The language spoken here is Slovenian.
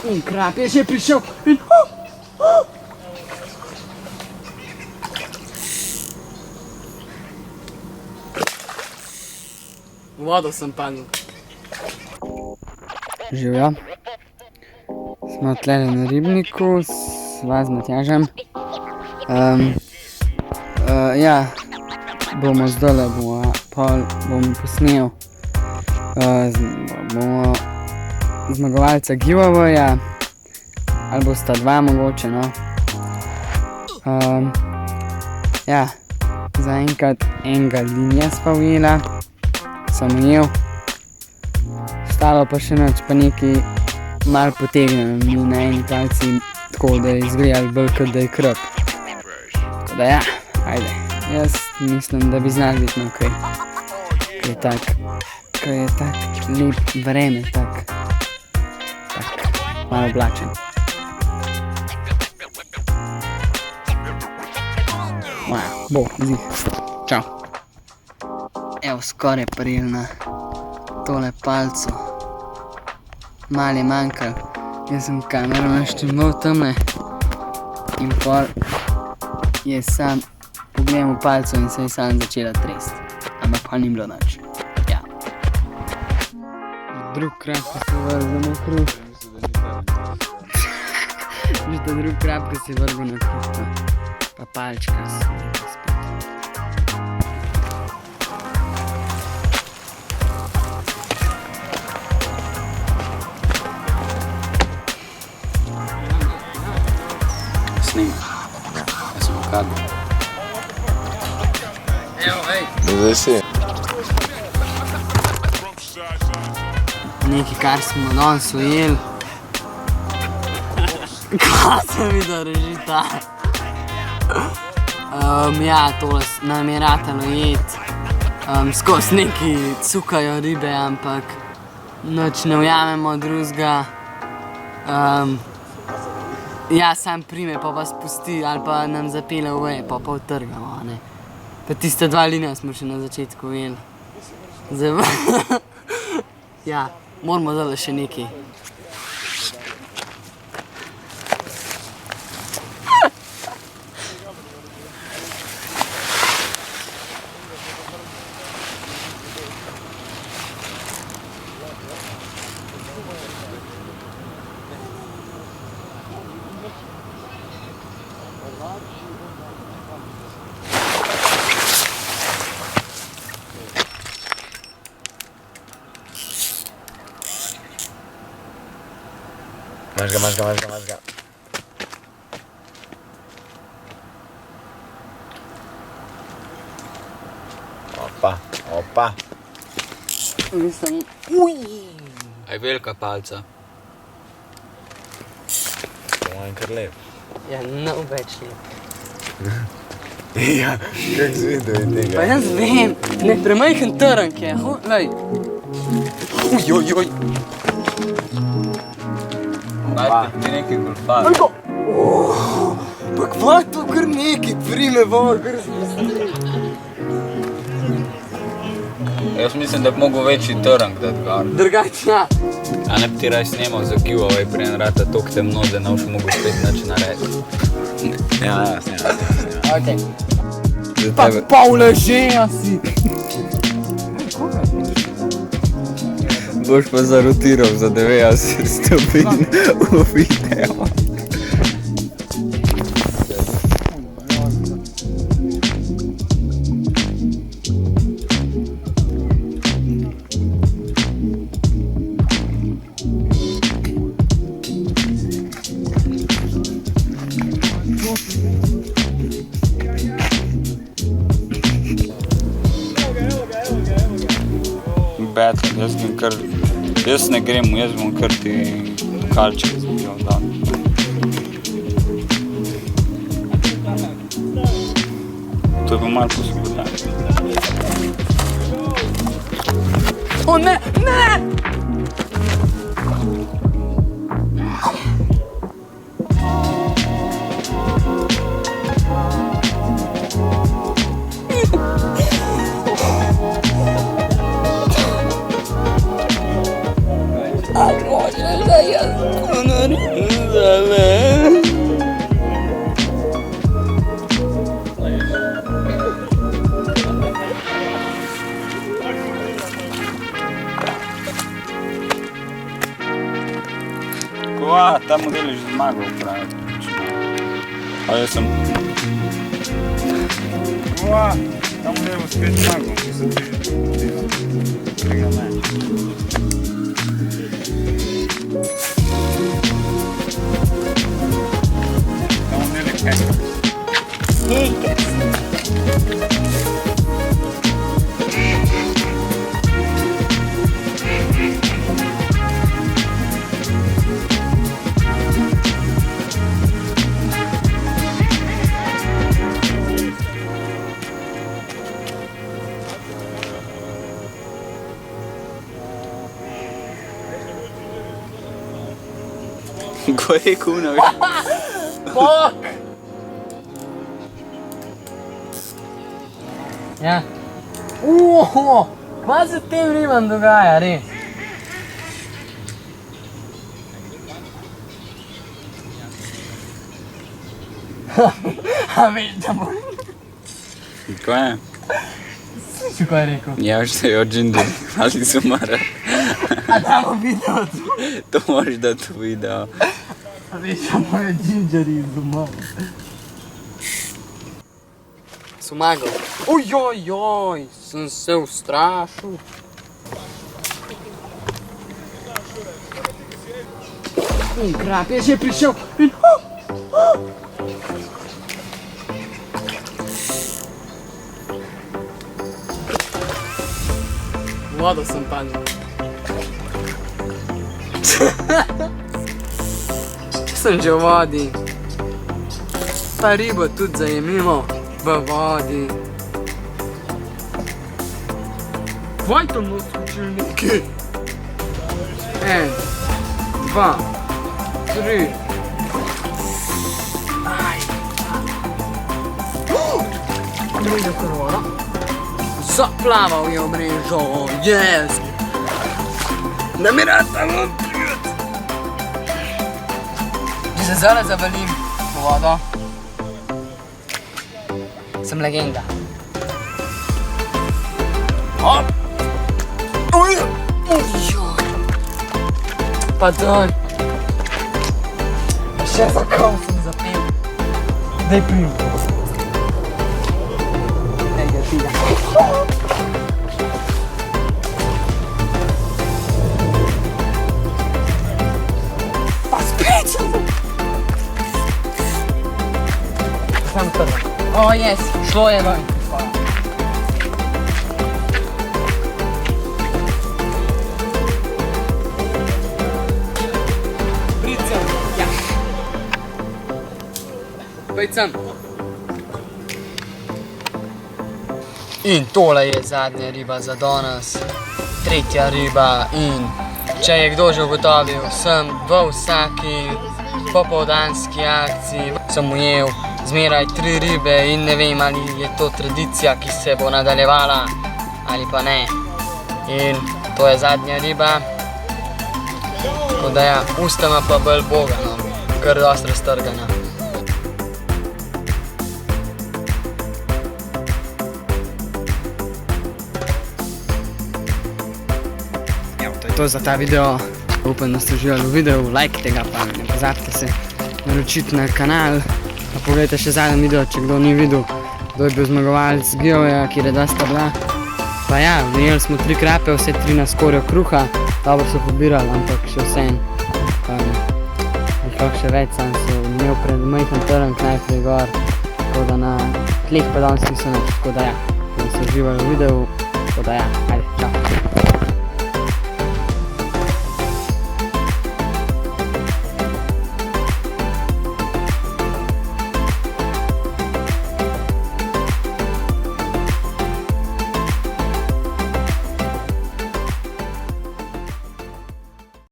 In krap je že prišel in... V vodo sem padel. Živjo. Smo tlele na ribniku, sva z Matjažem. Ja, bomo zdole, bom posnel bomo zmagovalca giveawaya, ali bosta dva mogoče, no. Ja, zaenkrat enega linija sva ujela, sem ujel. Ostalo pa še nič, pa nekaj malo potegnem na eni palci, tako da je izgledal bolj kot da je krep. Tako da ja, ajde. Jaz mislim, da bi znal biti no kaj. Kaj je tak lep vreme, tak malo oblačen. Bo, zih. Čau. Evo, skoraj prijel na tole palco. Mal je manjkal. Jaz sem kamero naštemal tamle in pol je sam pogledal v palco in se je sam začela trest. Ampak pa ni bilo nič. Ja. Drug krab, ko se vrgal na kruh. Že to drug krab, ko se vrgal na kruh. Pa palčka se vrgal spet. Snim. Jaz sem v kadru. Evo, hej. Zdaj si. Nekaj, kar smo danes ujeli. Kaj se mi da reži ta? Ja, tole nam je ratalo jeti. Skozi nekaj cukajo ribe, ampak nič ne ujamemo drugega. Ja, sam prime, pa vas pusti ali pa nam zapele v veje, pa utrgamo, ne. Pa tiste dva linija smo še na začetku ujeli. Zdaj, ja, moramo zdaj še nekaj. Maš ga. Opa. Mislim, Aj velika palca. To manj kar lep. ja, no več lep. Ja, kak si videl in tega? Pa jaz vem, ne premajhen trnk je, lej. Ujojoj. Dajte ti nekaj golfar. Pa kva to kar nekaj prime vod, kar zmisli. Jaz mislim, da bi mogel večji trnk dati gor. Drugač, ja. A ne bi ti raj snemal za giveaway, preden rata toliko temno, da ne boš mogel spet nič narediti. Ja, snema. Okej. Pa pol leženja si. Boš pa zarotiral za 90 stopinj v video. Jaz ne grem, jaz bom kar ti kalček zbijal dan. To je bil malo poskudan. O ne, ne! Kova, ta model je že zmagal, pravi. A jaz sem... Kova, ta model bo spet zmagal, ki sem ti tega ne. Ta model je kaj? Nekaj. Koje kuna, veš? Fuck! Ja. Kva se tem ribam dogaja, res? A veš, da bo... Kaj je? Slišal, kaj je rekel? Ja, že se je od džindu, ali sumara. A damo video tu? To moraš dati v video. A veš, da moje džinđeri izumali. Sumagal. Ojojoj, sem se ustrašil. In krap je že prišel. In... Vodo sem padel. Sem že v vodi. Pa ribo tudi zajemimo v vodi. Kvaj tam nas učilniki? 1, 2, 3. Aj. Druga krvora. Zaplaval je v mrežo, yes! Nameravam odprit! Če se zdaj zavalim v vodo, sem legenda. Hop! Oj! Ojoj! Pa doj! Še za kom sem zapel. Daj prim. Daj ga tega. Pa spet sem! Sam prvo. O, jes, šlo je ven. Pricem, ja. Pejcem. In tole je zadnja riba za danes. Tretja riba in če je kdo že ugotovil, sem v vsaki popoldanski akciji sem ujel zmeraj 3 ribe in ne vem, ali je to tradicija, ki se bo nadaljevala ali pa ne. In to je zadnja riba. Tako da ja, usta ima pa bolj boga, no, kar dosti raztrgana. Evo, to je to za ta video. Upam, da ste uživali v videu, lajkajte ga pa ne pozabite se naročiti na kanal. Pa pogledajte še zadnji video, če kdo ni videl, kdo je bil zmagovalec giveawaya, kjer je dosta bila. Pa ja, najeli smo 3 krape, vse 3 na skorjo kruha. Dobro so pobirali, ampak še vsem. Nekako še več, sam so imel pred majhen trnk najprej gor. Tako da na tleh pa danes niso nič, tako da ja, da se uživali v videu, tako da ja, ajde.